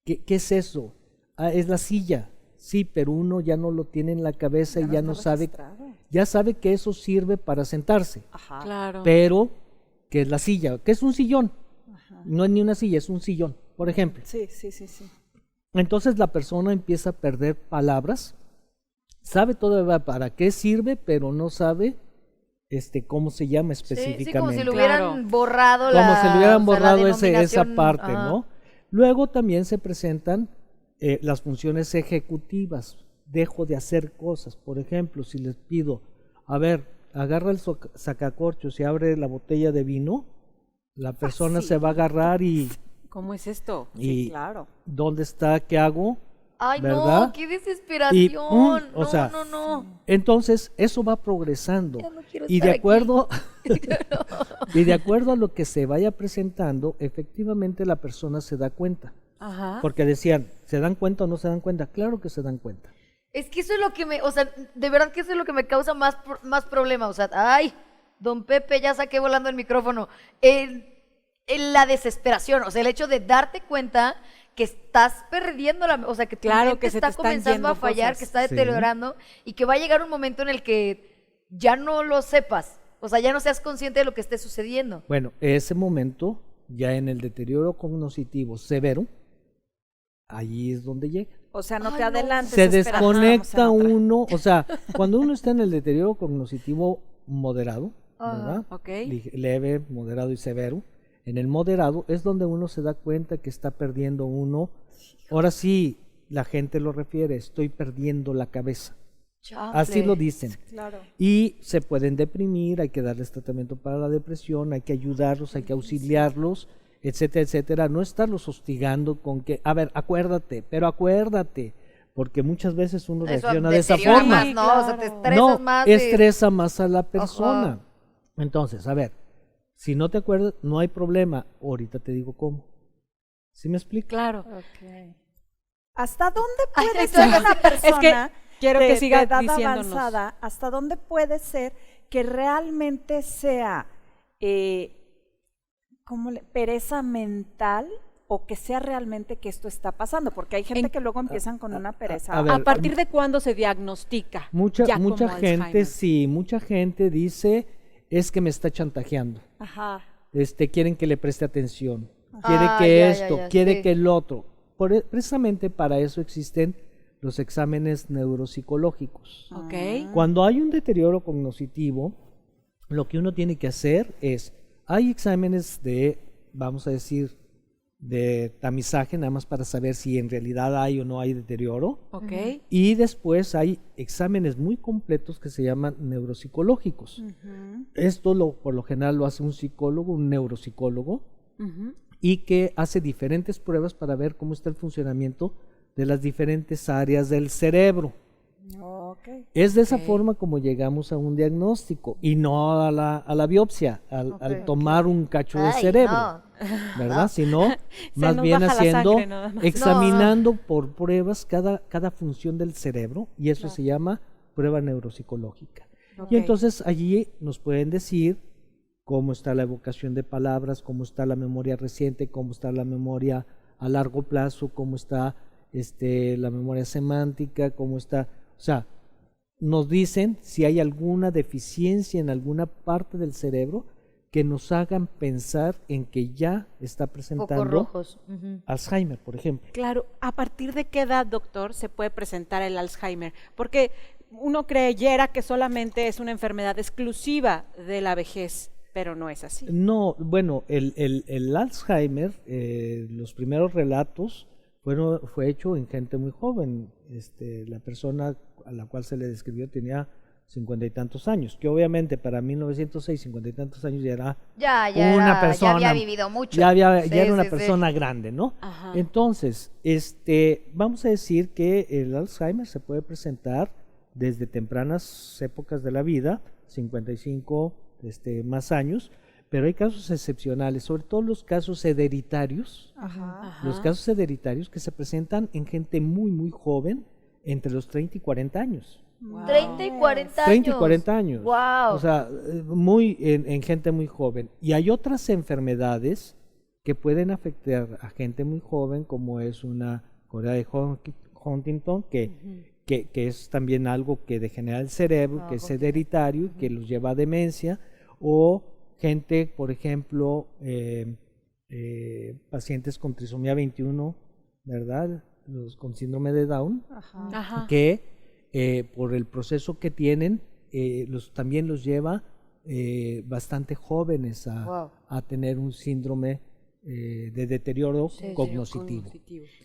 ¿Qué es eso? Es la silla. sí, pero uno ya no lo tiene en la cabeza y ya no está sabe, registrado. ya sabe que eso sirve para sentarse, Ajá. Claro. pero que es la silla, que es un sillón, no es ni una silla, es un sillón, por ejemplo. Sí, sí, sí, sí. Entonces la persona empieza a perder palabras, sabe todavía para qué sirve, pero no sabe cómo se llama Sí, específicamente. sí, como si lo Claro. hubieran borrado Como la, si le hubieran o sea, la borrado esa denominación, parte, ajá. ¿no? Luego también se presentan las funciones ejecutivas. Dejo de hacer cosas. Por ejemplo, si les pido, a ver, agarra el sacacorchos y abre la botella de vino, la persona se va a agarrar y ¿Cómo es esto? Sí, claro. ¿dónde está? ¿Qué hago? Ay, ¿verdad? no, qué desesperación. o sea, No. Entonces, eso va progresando. Ya no quiero Y de estar aquí. acuerdo y de acuerdo a lo que se vaya presentando, efectivamente la persona se da cuenta. Ajá. Porque decían, ¿se dan cuenta o no se dan cuenta? Claro que se dan cuenta. Es que eso es lo que o sea, de verdad que eso es lo que me causa más problema. O sea, ay, don Pepe, ya saqué volando el micrófono. La desesperación, o sea, el hecho de darte cuenta que estás perdiendo o sea, que tu Claro, mente que se está te están comenzando yendo a fallar, cosas. que está Sí. deteriorando y que va a llegar un momento en el que ya no lo sepas. O sea, ya no seas consciente de lo que esté sucediendo. Bueno, ese momento, ya en el deterioro cognitivo severo, allí es donde llega. O sea, no Ay, te no. adelantes. Se espera, estamos desconecta en otra. uno, o sea, cuando uno está en el deterioro cognitivo moderado, ¿verdad? Ok. Leve, moderado y severo. En el moderado es donde uno se da cuenta que está perdiendo uno. Ahora sí, la gente lo refiere, estoy perdiendo la cabeza. Así lo dicen. Claro. Y se pueden deprimir, hay que darles tratamiento para la depresión, hay que ayudarlos, hay que auxiliarlos, etcétera, etcétera. No estarlos hostigando con que, a ver, acuérdate, pero acuérdate, porque muchas veces uno Eso reacciona de esa deteriora forma. más, ¿no? O sea, te estresas No, más. estresa más a la persona. Ajá. Entonces, a ver, si no te acuerdas, no hay problema. Ahorita te digo cómo. ¿Sí me explico? Claro. Ok. ¿Hasta dónde Ay, puede ay, ser ay, una persona quiero de, que siga de edad diciéndonos. avanzada? ¿Hasta dónde puede ser que realmente sea pereza mental o que sea realmente que esto está pasando? Porque hay gente que luego empiezan con una pereza. a ver, ¿A partir de cuándo se diagnostica? Mucha ya como gente, Alzheimer? sí, mucha gente dice, es que me está chantajeando. Ajá. Quieren que le preste atención, quiere Ah, que ya, esto, ya, ya, quiere sí. que el otro. Precisamente para eso existen los exámenes neuropsicológicos. Ok. Cuando hay un deterioro cognitivo, lo que uno tiene que hacer es, hay exámenes vamos a decir, de tamizaje, nada más para saber si en realidad hay o no hay deterioro. Ok. Y después hay exámenes muy completos que se llaman neuropsicológicos. Esto por lo general lo hace un psicólogo, un neuropsicólogo, Ujú. y que hace diferentes pruebas para ver cómo está el funcionamiento de las diferentes áreas del cerebro. Ok. Es de esa Ok. forma como llegamos a un diagnóstico y no a la biopsia, al tomar un cacho de Ay, cerebro, no. ¿verdad? Sino más nos bien baja la haciendo, sangre nada más. examinando por pruebas cada función del cerebro, y eso se llama prueba neuropsicológica. Ok. Y entonces allí nos pueden decir cómo está la evocación de palabras, cómo está la memoria reciente, cómo está la memoria a largo plazo, cómo está la memoria semántica, cómo está, o sea, nos dicen si hay alguna deficiencia en alguna parte del cerebro que nos hagan pensar en que ya está Focos presentando rojos. Ujú. Alzheimer, por ejemplo. Claro, ¿a partir de qué edad, doctor, se puede presentar el Alzheimer? Porque uno creyera que solamente es una enfermedad exclusiva de la vejez, pero no es así. No, bueno, el Alzheimer, los primeros relatos fue hecho en gente muy joven. La persona a la cual se le describió tenía 50 y tantos años, que obviamente para 1906, 50 y tantos años ya era Ya una persona, ya había vivido mucho. ya Sí, era una sí, sí. persona grande, ¿no? Ajá. Entonces, vamos a decir que el Alzheimer se puede presentar desde tempranas épocas de la vida, 55 más años, pero hay casos excepcionales, sobre todo los casos hereditarios, Ajá. los casos hereditarios que se presentan en gente muy, muy joven, entre los 30 y 40 años. 30 y 40 años. 30 y 40 años. Wow. O sea, en gente muy joven. Y hay otras enfermedades que pueden afectar a gente muy joven, como es una corea de Huntington, que es también algo que degenera el cerebro, que es hereditario y que los lleva a demencia, o gente, por ejemplo, pacientes con trisomía 21, ¿verdad? Los con síndrome de Down, que por el proceso que tienen, también los lleva bastante jóvenes a tener un síndrome de deterioro cognitivo.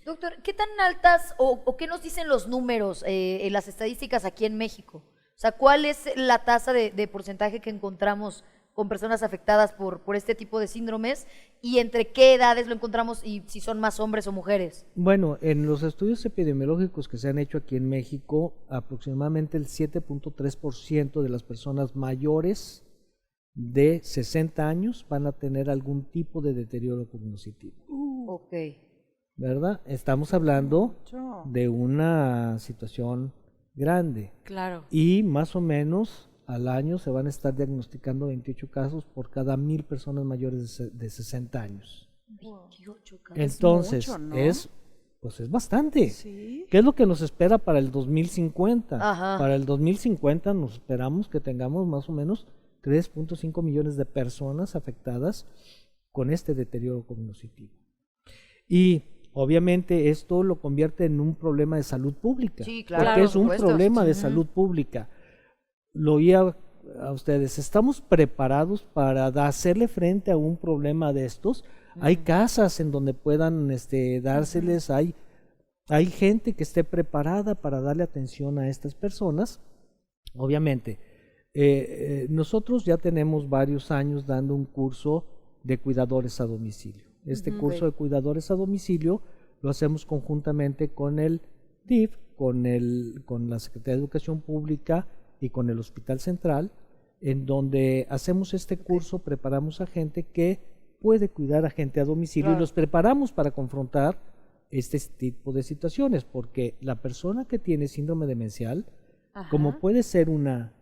Doctor, ¿qué tan altas o qué nos dicen los números en las estadísticas aquí en México? O sea, ¿cuál es la tasa de porcentaje que encontramos con personas afectadas por este tipo de síndromes? ¿Y entre qué edades lo encontramos y si son más hombres o mujeres? Bueno, en los estudios epidemiológicos que se han hecho aquí en México, aproximadamente el 7.3% de las personas mayores de 60 años van a tener algún tipo de deterioro cognitivo. Ok. ¿Verdad? Estamos hablando de una situación grande. Claro. Y más o menos al año se van a estar diagnosticando 28 casos por cada 1,000 personas mayores de 60 años. 28 casos. Entonces, mucho, ¿no? es bastante. Sí. ¿Qué es lo que nos espera para el 2050? Ajá. Para el 2050 nos esperamos que tengamos más o menos 3.5 millones de personas afectadas con este deterioro cognitivo. Y obviamente esto lo convierte en un problema de salud pública. Sí, claro, porque por es un supuesto. problema de salud pública. Lo oía a ustedes, ¿estamos preparados para hacerle frente a un problema de estos? Hay casas en donde puedan dárseles, hay gente que esté preparada para darle atención a estas personas. Obviamente, nosotros ya tenemos varios años dando un curso de cuidadores a domicilio. Este curso de cuidadores a domicilio lo hacemos conjuntamente con el DIF, con la Secretaría de Educación Pública y con el Hospital Central, en donde hacemos este curso, preparamos a gente que puede cuidar a gente a domicilio y los preparamos para confrontar este tipo de situaciones, porque la persona que tiene síndrome demencial, como puede ser una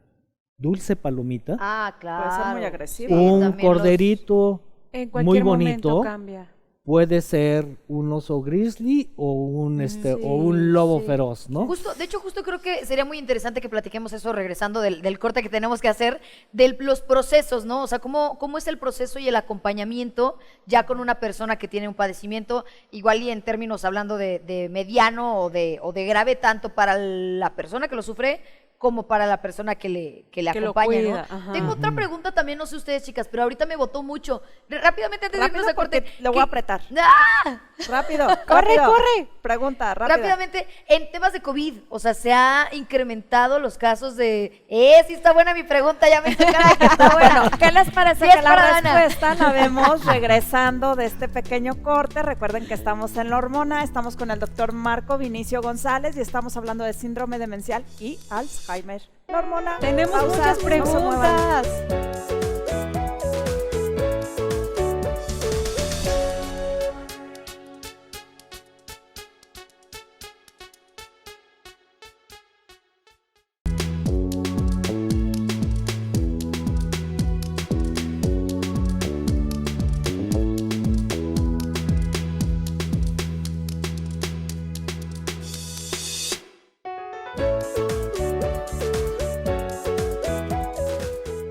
dulce palomita, Claro. Puede ser muy agresivo. un también corderito En muy cualquier bonito, momento cambia. puede ser un oso grizzly o un lobo feroz, ¿no? De hecho, justo creo que sería muy interesante que platiquemos eso regresando del corte que tenemos que hacer, de los procesos, ¿no? O sea, cómo es el proceso y el acompañamiento ya con una persona que tiene un padecimiento, igual y en términos hablando de mediano o de grave, tanto para la persona que lo sufre como para la persona que le lo acompaña, cuida, ¿no? ajá. Tengo otra pregunta también, no sé ustedes, chicas, pero ahorita me botó mucho. Rápidamente, antes de irnos a corte. Porque lo voy a apretar. ¡Ah! Rápido. ¡Corre, rápido. corre! Pregunta, rápida. Rápidamente, en temas de COVID, o sea, ¿se ha incrementado los casos de... sí está buena mi pregunta, ya me hizo cara de que está buena. Bueno, ¿qué les parece Sí, es que la para Ana. respuesta la vemos regresando de este pequeño corte? Recuerden que estamos en La Hormona, estamos con el doctor Marco Vinicio González y estamos hablando de síndrome demencial y Alzheimer. La Hormona. Tenemos Pausa, muchas no se muevan. preguntas.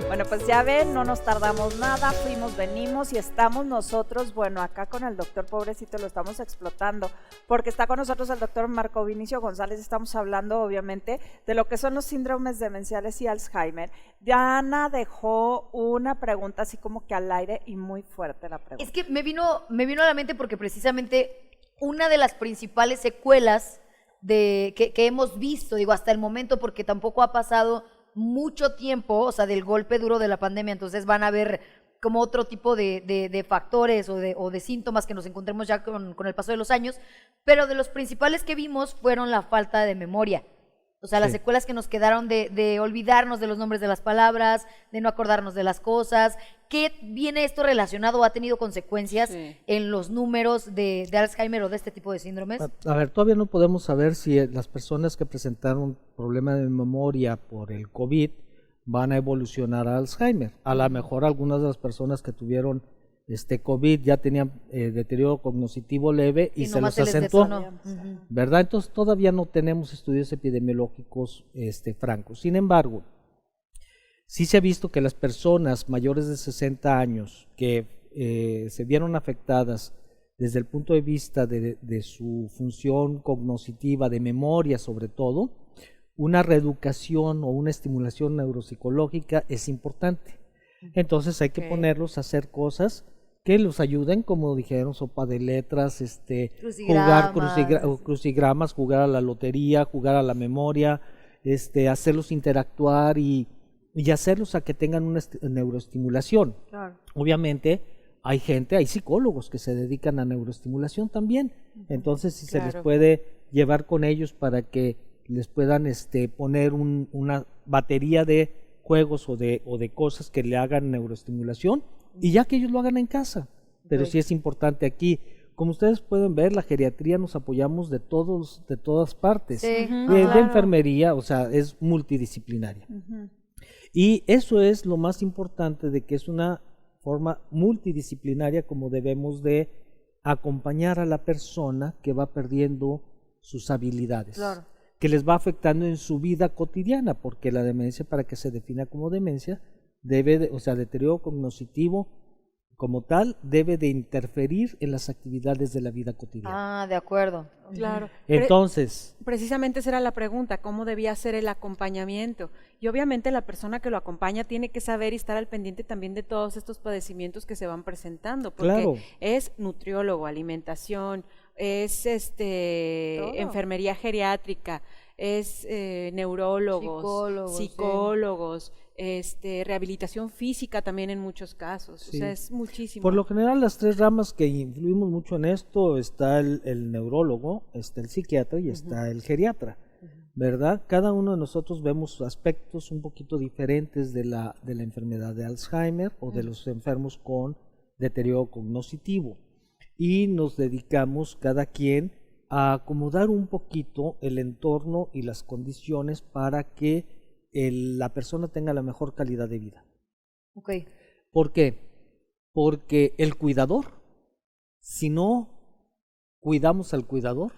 Bueno, pues ya ven, no nos tardamos nada, fuimos, venimos y estamos nosotros, bueno, acá con el doctor pobrecito lo estamos explotando, porque está con nosotros el doctor Marco Vinicio González, estamos hablando obviamente de lo que son los síndromes demenciales y Alzheimer. Diana dejó una pregunta así como que al aire y muy fuerte la pregunta. Es que me vino a la mente porque precisamente una de las principales secuelas que hemos visto, digo, hasta el momento, porque tampoco ha pasado mucho tiempo, o sea, del golpe duro de la pandemia, entonces van a haber como otro tipo de factores o de síntomas que nos encontremos ya con el paso de los años, pero de los principales que vimos fueron la falta de memoria. O sea, las secuelas que nos quedaron de olvidarnos de los nombres de las palabras, de no acordarnos de las cosas. ¿Qué viene esto relacionado o ha tenido consecuencias en los números de Alzheimer o de este tipo de síndromes? A ver, todavía no podemos saber si las personas que presentaron problema de memoria por el COVID van a evolucionar a Alzheimer. A lo mejor algunas de las personas que tuvieron COVID ya tenían deterioro cognitivo leve y Y se nomás los les acentuó, detonó. Ujú. ¿verdad? Entonces todavía no tenemos estudios epidemiológicos francos. Sin embargo, sí se ha visto que las personas mayores de 60 años que se vieron afectadas desde el punto de vista de su función cognitiva, de memoria sobre todo, una reeducación o una estimulación neuropsicológica es importante. Entonces hay que ponerlos a hacer cosas que los ayuden, como dijeron, sopa de letras, jugar crucigramas, jugar a la lotería, jugar a la memoria, hacerlos interactuar y hacerlos a que tengan una neuroestimulación. Claro. Obviamente hay psicólogos que se dedican a neuroestimulación también. Entonces si se les puede llevar con ellos para que les puedan poner una batería de juegos o de cosas que le hagan neuroestimulación y ya que ellos lo hagan en casa. Pero sí es importante aquí. Como ustedes pueden ver, la geriatría nos apoyamos de todas partes. Sí. De enfermería, o sea, es multidisciplinaria. Y eso es lo más importante, de que es una forma multidisciplinaria como debemos de acompañar a la persona que va perdiendo sus habilidades, que les va afectando en su vida cotidiana, porque la demencia, para que se defina como demencia, deterioro cognitivo como tal, debe de interferir en las actividades de la vida cotidiana. Ah, de acuerdo. Claro. Entonces, Precisamente esa era la pregunta, ¿cómo debía ser el acompañamiento? Y obviamente la persona que lo acompaña tiene que saber y estar al pendiente también de todos estos padecimientos que se van presentando, porque es nutriólogo, alimentación, es enfermería geriátrica, es neurólogos, psicólogos, rehabilitación física también en muchos casos, o sea, es muchísimo. Por lo general, las tres ramas que influimos mucho en esto, está el neurólogo, está el psiquiatra y está el geriatra, ¿verdad? Cada uno de nosotros vemos aspectos un poquito diferentes de la enfermedad de Alzheimer o de los enfermos con deterioro cognitivo, y nos dedicamos cada quien a acomodar un poquito el entorno y las condiciones para que la persona tenga la mejor calidad de vida. Okay. ¿Por qué? Porque el cuidador, si no cuidamos al cuidador,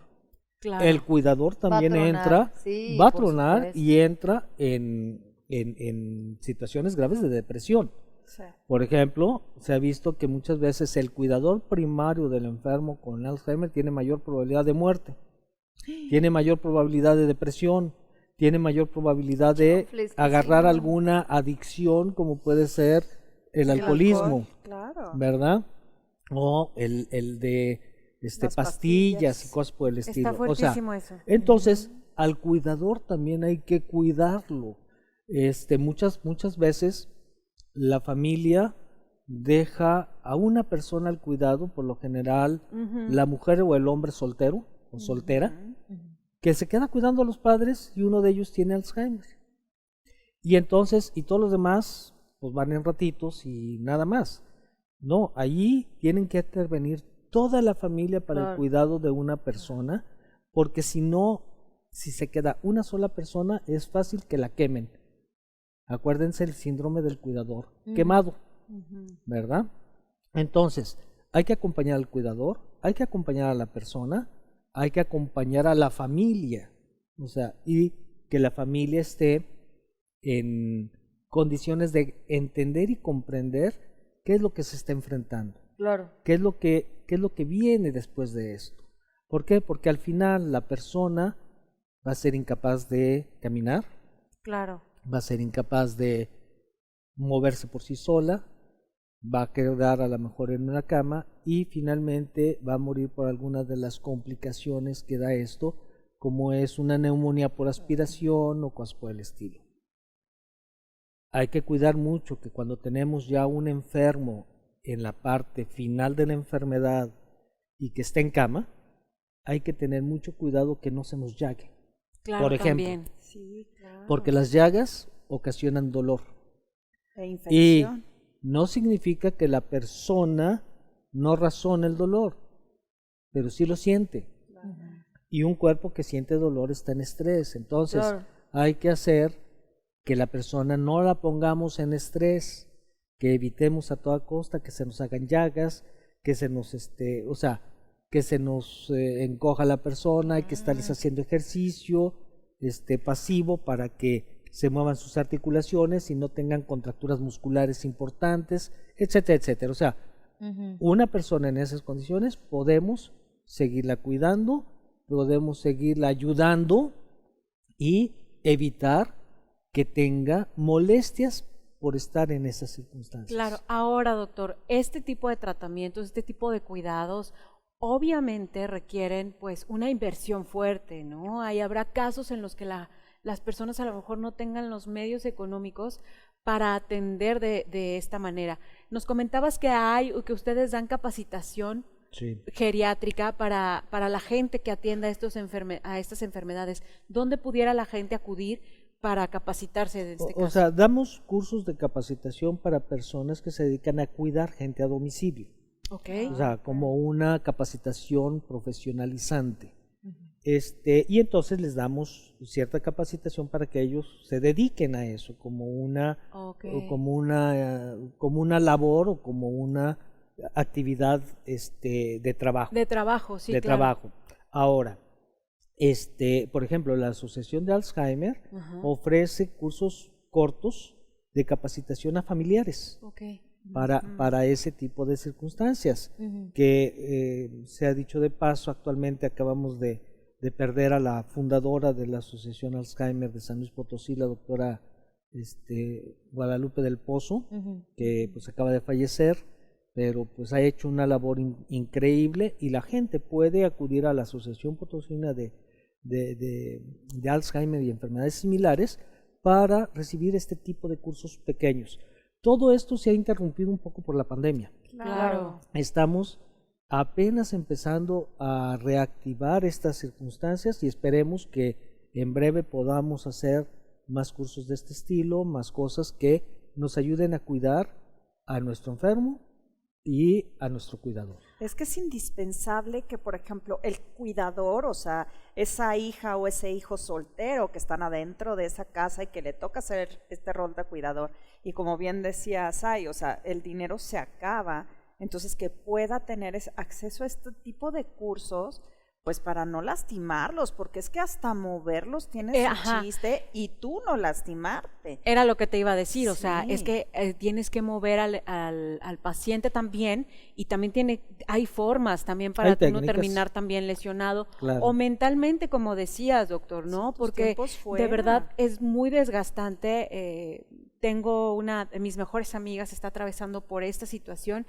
el cuidador también va a tronar y entra en situaciones graves de depresión. Por ejemplo, se ha visto que muchas veces el cuidador primario del enfermo con Alzheimer tiene mayor probabilidad de muerte, tiene mayor probabilidad de depresión, tiene mayor probabilidad de agarrar alguna adicción, como puede ser el alcoholismo, ¿verdad? O el de pastillas y cosas por el estilo. Está fuertísimo eso. Entonces, al cuidador también hay que cuidarlo. Muchas veces la familia deja a una persona al cuidado, por lo general la mujer o el hombre soltero o soltera, que se queda cuidando a los padres, y uno de ellos tiene Alzheimer. Y entonces, y todos los demás, pues van en ratitos y nada más. No, allí tienen que intervenir toda la familia para el cuidado de una persona, porque si no, si se queda una sola persona, es fácil que la quemen. Acuérdense el síndrome del cuidador quemado, ¿verdad? Entonces, hay que acompañar al cuidador, hay que acompañar a la persona, hay que acompañar a la familia, o sea, y que la familia esté en condiciones de entender y comprender qué es lo que se está enfrentando, qué es lo que viene después de esto. ¿Por qué? Porque al final la persona va a ser incapaz de caminar, va a ser incapaz de moverse por sí sola, va a quedar a lo mejor en una cama y finalmente va a morir por alguna de las complicaciones que da esto, como es una neumonía por aspiración o cosas por el estilo. Hay que cuidar mucho que cuando tenemos ya un enfermo en la parte final de la enfermedad y que está en cama, hay que tener mucho cuidado que no se nos llague. Por ejemplo, porque las llagas ocasionan dolor. Y no significa que la persona no razone el dolor, pero sí lo siente. Y un cuerpo que siente dolor está en estrés. Entonces, hay que hacer que la persona no la pongamos en estrés, que evitemos a toda costa que se nos hagan llagas, que se nos, o sea, que se nos encoja la persona, hay que estarles haciendo ejercicio pasivo para que se muevan sus articulaciones y no tengan contracturas musculares importantes, etcétera, etcétera. O sea, una persona en esas condiciones podemos seguirla cuidando, podemos seguirla ayudando y evitar que tenga molestias por estar en esas circunstancias. Claro, ahora doctor, este tipo de tratamientos, este tipo de cuidados, obviamente requieren pues una inversión fuerte, ¿no? Ahí habrá casos en los que las personas a lo mejor no tengan los medios económicos para atender de esta manera. Nos comentabas que ustedes dan capacitación geriátrica para la gente que atienda a estas enfermedades. ¿Dónde pudiera la gente acudir para capacitarse en este caso? O sea, damos cursos de capacitación para personas que se dedican a cuidar gente a domicilio. Okay. O sea, como una capacitación profesionalizante. Y entonces les damos cierta capacitación para que ellos se dediquen a eso como una labor o como una actividad de trabajo. De trabajo, sí, de claro. trabajo. Ahora, por ejemplo, la Asociación de Alzheimer ofrece cursos cortos de capacitación a familiares. Para ese tipo de circunstancias, que se ha dicho de paso, actualmente acabamos de perder a la fundadora de la Asociación Alzheimer de San Luis Potosí, la doctora Guadalupe del Pozo, que pues acaba de fallecer, pero pues ha hecho una labor increíble y la gente puede acudir a la Asociación Potosina de Alzheimer y enfermedades similares para recibir este tipo de cursos pequeños. Todo esto se ha interrumpido un poco por la pandemia. Claro. Estamos apenas empezando a reactivar estas circunstancias y esperemos que en breve podamos hacer más cursos de este estilo, más cosas que nos ayuden a cuidar a nuestro enfermo y a nuestro cuidador. Es que es indispensable que, por ejemplo, el cuidador, o sea, esa hija o ese hijo soltero que están adentro de esa casa y que le toca hacer este rol de cuidador, y como bien decía Sai, o sea, el dinero se acaba, entonces que pueda tener acceso a este tipo de cursos, pues para no lastimarlos, porque es que hasta moverlos tiene su chiste y tú no lastimarte. Era lo que te iba a decir, o Sí. sea, es que tienes que mover al paciente también, y también hay formas también para Hay tú no técnicas. terminar también lesionado, Claro. o mentalmente, como decías, doctor, ¿no? Tus Porque tiempos fuera. de verdad es muy desgastante. Tengo una de mis mejores amigas está atravesando por esta situación.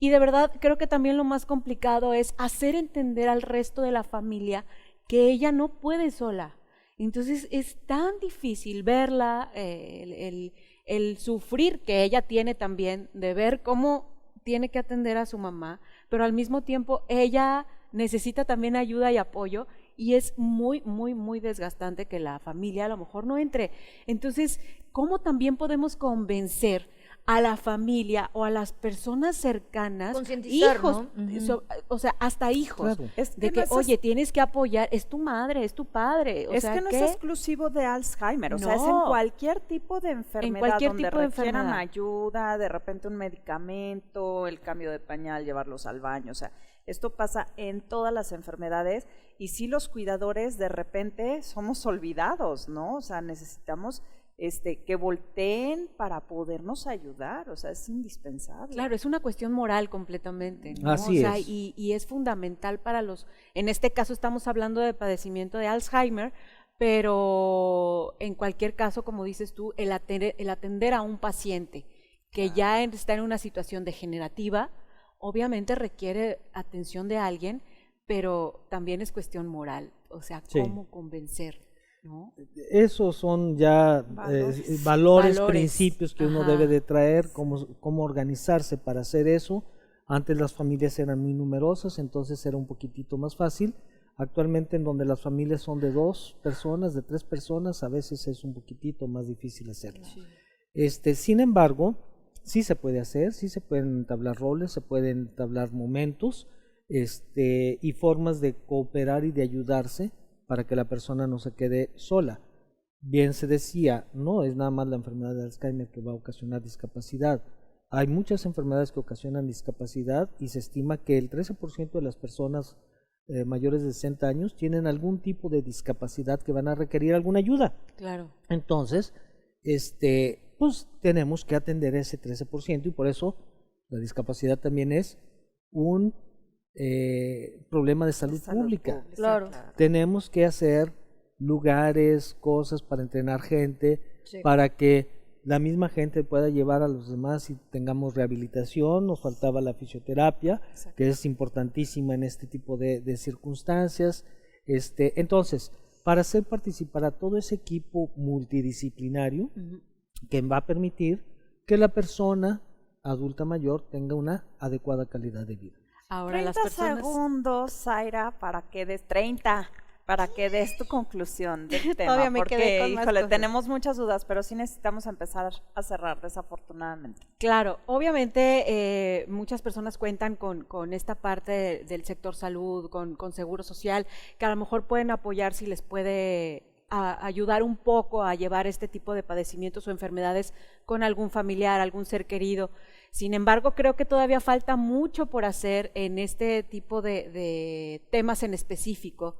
Y de verdad creo que también lo más complicado es hacer entender al resto de la familia que ella no puede sola. Entonces es tan difícil verla, el sufrir que ella tiene también, de ver cómo tiene que atender a su mamá, pero al mismo tiempo ella necesita también ayuda y apoyo, y es muy, muy, muy desgastante que la familia a lo mejor no entre. Entonces, ¿cómo también podemos convencer a la familia o a las personas cercanas, Concientizar, hijos, ¿no? o sea, hasta hijos, Claro. Es de que que, no es oye, tienes que apoyar, es tu madre, es tu padre, o es sea, que no es exclusivo de Alzheimer, o sea, es en No. cualquier tipo de enfermedad cualquier donde tipo de requieran enfermedad. ayuda, de repente un medicamento, el cambio de pañal, llevarlos al baño, o sea, esto pasa en todas las enfermedades y sí los cuidadores de repente somos olvidados, ¿no? O sea, necesitamos que volteen para podernos ayudar, o sea, es indispensable. Claro, es una cuestión moral completamente, ¿no? Así o sea, es. Y es fundamental para en este caso estamos hablando de padecimiento de Alzheimer, pero en cualquier caso, como dices tú, el atender a un paciente que ya está en una situación degenerativa, obviamente requiere atención de alguien, pero también es cuestión moral, o sea, Sí. cómo convencer, ¿no? Esos son ya Valores. valores, Valores. principios que uno Ajá. debe de traer, cómo organizarse para hacer eso. Antes las familias eran muy numerosas, entonces era un poquitito más fácil. Actualmente en donde las familias son de 2 personas, de 3 personas, a veces es un poquitito más difícil hacerlo. Sin embargo, sí se puede hacer, sí se pueden entablar roles, se pueden entablar momentos, y formas de cooperar y de ayudarse para que la persona no se quede sola. Bien se decía, no es nada más la enfermedad de Alzheimer que va a ocasionar discapacidad. hay muchas enfermedades que ocasionan discapacidad y se estima que el 13% de las personas mayores de 60 años tienen algún tipo de discapacidad que van a requerir alguna ayuda. Claro. Entonces, pues tenemos que atender ese 13% y por eso la discapacidad también es un problema de salud pública. Claro. Tenemos que hacer lugares, cosas para entrenar gente, Sí. para que la misma gente pueda llevar a los demás y tengamos rehabilitación. Nos faltaba la fisioterapia, que es importantísima en este tipo de circunstancias. Entonces, para hacer participar a todo ese equipo multidisciplinario que va a permitir que la persona adulta mayor tenga una adecuada calidad de vida. Ahora 30 las personas... segundos, Zaira, para que des 30, para que des tu conclusión del tema. Todavía me quedé porque, con más híjole, cosas. tenemos muchas dudas, pero sí necesitamos empezar a cerrar, desafortunadamente. Claro, obviamente muchas personas cuentan con esta parte del sector salud, con seguro social, que a lo mejor pueden apoyar si les puede ayudar un poco a llevar este tipo de padecimientos o enfermedades con algún familiar, algún ser querido. Sin embargo, creo que todavía falta mucho por hacer en este tipo de temas en específico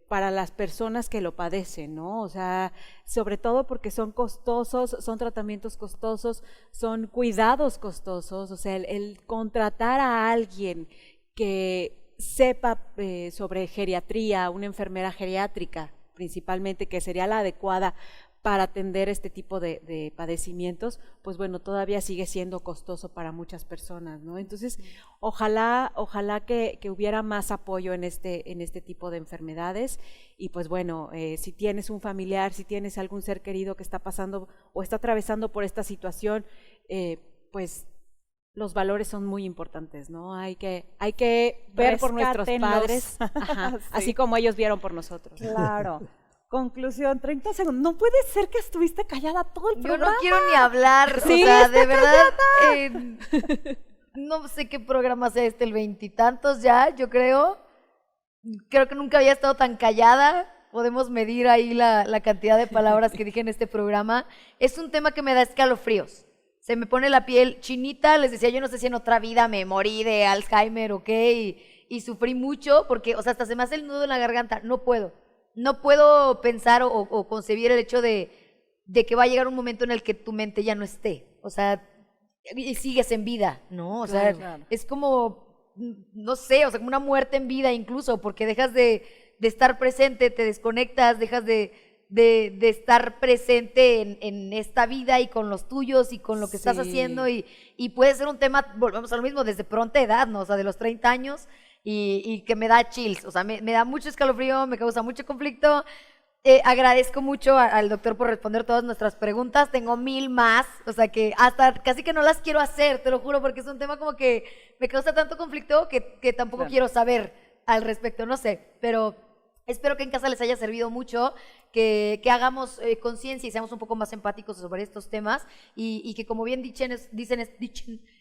para las personas que lo padecen, ¿no? O sea, sobre todo porque son costosos, son tratamientos costosos, son cuidados costosos, o sea, el contratar a alguien que sepa sobre geriatría, una enfermera geriátrica principalmente, que sería la adecuada para atender este tipo de padecimientos, pues bueno, todavía sigue siendo costoso para muchas personas, ¿no? Entonces, ojalá que hubiera más apoyo en este tipo de enfermedades y pues bueno, si tienes un familiar, si tienes algún ser querido que está pasando o está atravesando por esta situación, pues los valores son muy importantes, ¿no? Hay que ver por nuestros Rescátenlos. padres, ajá, Sí. así como ellos vieron por nosotros. Claro. Conclusión, 30 segundos. No puede ser que estuviste callada todo el Yo programa. no quiero ni hablar, Sí, o sea, está de verdad, no sé qué programa sea el 20 ya, yo creo. Creo que nunca había estado tan callada. Podemos medir ahí la cantidad de palabras que dije en este programa. Es un tema que me da escalofríos. Se me pone la piel chinita. Les decía, yo no sé si en otra vida me morí de Alzheimer o qué, y sufrí mucho porque, o sea, hasta se me hace el nudo en la garganta. No puedo pensar o concebir el hecho de que va a llegar un momento en el que tu mente ya no esté. O sea, y sigues en vida, ¿no? O sea, Claro. es como, no sé, o sea, como una muerte en vida incluso, porque dejas de estar presente, te desconectas, dejas de estar presente en esta vida y con los tuyos y con lo que estás Sí. haciendo y puede ser un tema, volvemos a lo mismo, desde pronta edad, ¿no? O sea, de los 30 años y que me da chills, o sea, me da mucho escalofrío, me causa mucho conflicto. Agradezco mucho al doctor por responder todas nuestras preguntas, tengo 1000 más, o sea que hasta casi que no las quiero hacer, te lo juro, porque es un tema como que me causa tanto conflicto que tampoco Claro. quiero saber al respecto, no sé, pero espero que en casa les haya servido mucho, que hagamos conciencia y seamos un poco más empáticos sobre estos temas y que como bien dicen,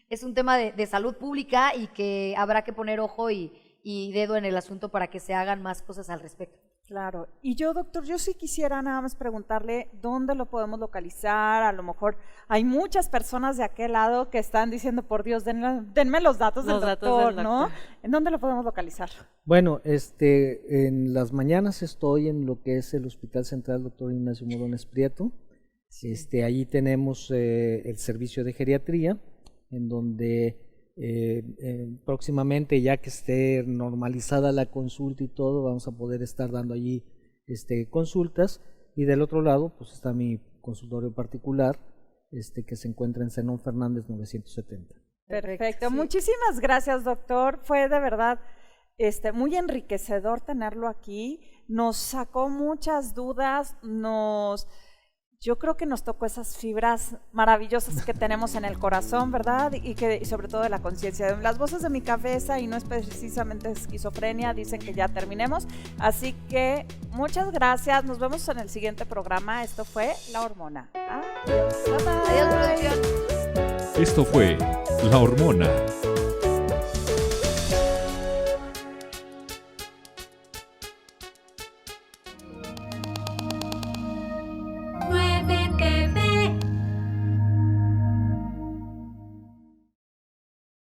es un tema de salud pública y que habrá que poner ojo y dedo en el asunto para que se hagan más cosas al respecto. Claro. Y yo, doctor, yo sí quisiera nada más preguntarle dónde lo podemos localizar. A lo mejor hay muchas personas de aquel lado que están diciendo, por Dios, denme los datos del doctor, ¿no? ¿En dónde lo podemos localizar? Bueno, en las mañanas estoy en lo que es el Hospital Central Dr. Ignacio Morones Prieto. Allí tenemos el servicio de geriatría, en donde próximamente, ya que esté normalizada la consulta y todo, vamos a poder estar dando allí consultas. Y del otro lado, pues está mi consultorio particular, que se encuentra en Zenón Fernández 970. Perfecto. Sí. Muchísimas gracias, doctor. Fue de verdad muy enriquecedor tenerlo aquí. Nos sacó muchas dudas, yo creo que nos tocó esas fibras maravillosas que tenemos en el corazón, ¿verdad? Y sobre todo de la conciencia. Las voces de mi cabeza, y no es precisamente esquizofrenia, dicen que ya terminemos. Así que muchas gracias. Nos vemos en el siguiente programa. Esto fue La Hormona. Adiós. Bye, bye. Adiós, producción. Esto fue La Hormona